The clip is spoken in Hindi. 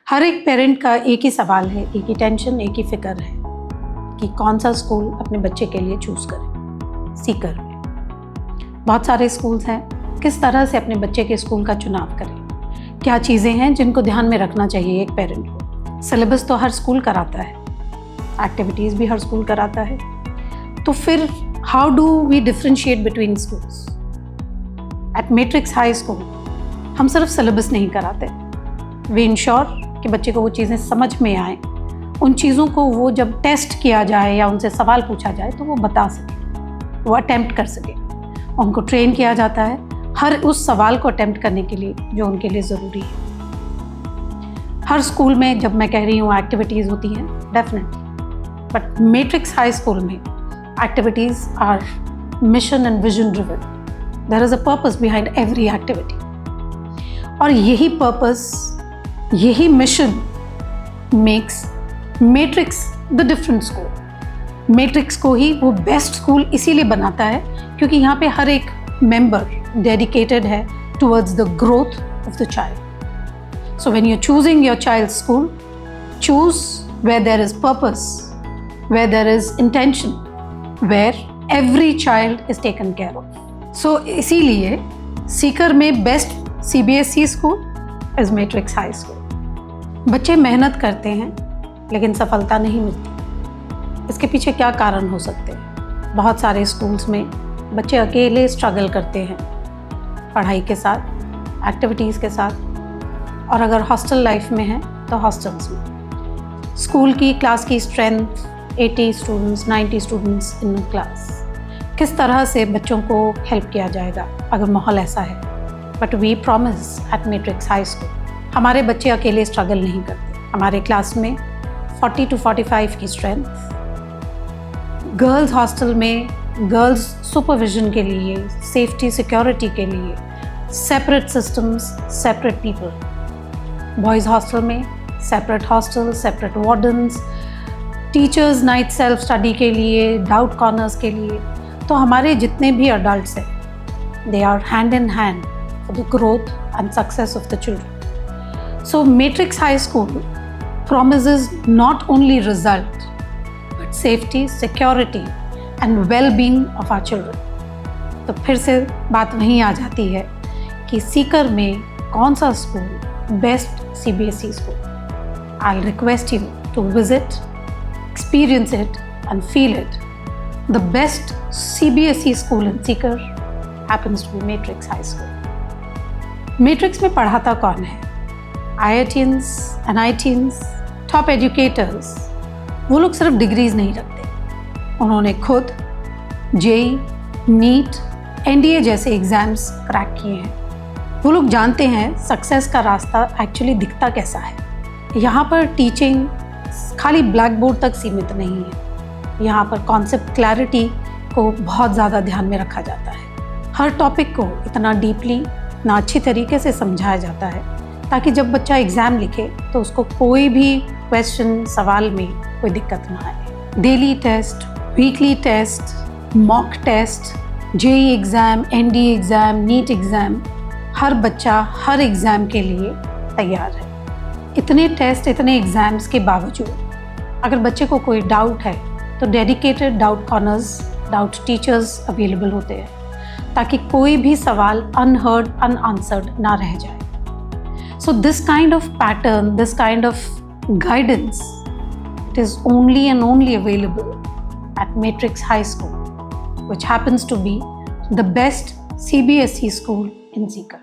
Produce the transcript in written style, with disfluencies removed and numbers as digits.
हर एक पेरेंट का एक ही सवाल है, एक ही टेंशन, एक ही फिक्र है कि कौन सा स्कूल अपने बच्चे के लिए चूज़ करें। सीकर में बहुत सारे स्कूल्स हैं, किस तरह से अपने बच्चे के स्कूल का चुनाव करें, क्या चीज़ें हैं जिनको ध्यान में रखना चाहिए एक पेरेंट को। सिलेबस तो हर स्कूल कराता है, एक्टिविटीज़ भी हर स्कूल कराता है, तो फिर how do we differentiate between schools. At Matrix high School हम सिर्फ सिलेबस नहीं कराते, वी इंश्योर कि बच्चे को वो चीज़ें समझ में आए, उन चीज़ों को वो जब टेस्ट किया जाए या उनसे सवाल पूछा जाए तो वो बता सके, वो अटेम्प्ट कर सके। उनको ट्रेन किया जाता है हर उस सवाल को अटेम्प्ट करने के लिए जो उनके लिए ज़रूरी है। हर स्कूल में, जब मैं कह रही हूँ एक्टिविटीज़ होती हैं definitely, but Matrix high school में activities are mission and vision driven. There is a purpose behind every activity, और यही पर्पस, यही mission makes Matrix the different school. Matrix को ही वो बेस्ट स्कूल इसीलिए बनाता है क्योंकि यहाँ पे हर एक मेंबर डेडिकेटेड है towards the growth of the child. So when you are choosing your child's school, choose where there is purpose, where there is intention, where every child is taken care of. So इसीलिए सीकर में best CBSE school is Matrix high school. बच्चे मेहनत करते हैं लेकिन सफलता नहीं मिलती। इसके पीछे क्या कारण हो सकते हैं? बहुत सारे स्कूल्स में बच्चे अकेले स्ट्रगल करते हैं पढ़ाई के साथ, एक्टिविटीज़ के साथ, और अगर हॉस्टल लाइफ में है तो हॉस्टल्स में। स्कूल की क्लास की strength 80 students, 90 students in class, किस तरह से बच्चों को हेल्प किया जाएगा अगर माहौल ऐसा है। But we promise at Matrix high School हमारे बच्चे अकेले स्ट्रगल नहीं करते। हमारे क्लास में 40 to 45 की स्ट्रेंथ, गर्ल्स हॉस्टल में गर्ल्स सुपरविजन के लिए, सेफ्टी सिक्योरिटी के लिए separate systems, separate people. Boys hostel में separate hostel, separate wardens, teachers night self study के लिए, डाउट कॉर्नर्स के लिए। तो हमारे जितने भी अडल्ट्स हैं, they are hand in hand for the growth and success of the children. So Matrix High School promises not only result but safety, security and well-being of our children. तो फिर से बात वहीं आ जाती है कि सीकर में कौन सा school best CBSE school. I'll request you to visit, experience it and feel it. The best CBSE school in Sikar happens to be Matrix High School. Matrix में पढ़ाता कौन है? IITians, NITians, top educators. वो लोग सिर्फ डिग्रीज नहीं रखते, उन्होंने खुद JEE, NEET, NDA जैसे एग्ज़ाम्स क्रैक किए हैं। वो लोग जानते हैं सक्सेस का रास्ता एक्चुअली दिखता कैसा है। यहाँ पर टीचिंग खाली ब्लैक बोर्ड तक सीमित नहीं है, यहाँ पर कॉन्सेप्ट क्लैरिटी को बहुत ज़्यादा ध्यान में रखा जाता है। हर टॉपिक को इतना डीपली, ना अच्छी तरीके से समझाया जाता है ताकि जब बच्चा एग्ज़ाम लिखे तो उसको कोई भी क्वेश्चन, सवाल में कोई दिक्कत ना आए। Daily test, weekly test, mock test, JEE exam, NDA exam, NEET exam, हर बच्चा हर एग्ज़ाम के लिए तैयार है। इतने टेस्ट, इतने एग्ज़ाम्स के बावजूद अगर बच्चे को कोई डाउट है तो dedicated doubt corners, doubt teachers available होते हैं ताकि कोई भी सवाल अनहर्ड, अनआंसर्ड ना रह जाए। So this kind of pattern, this kind of guidance, it is only and only available at Matrix high school, which happens to be the best CBSE school in Sikar.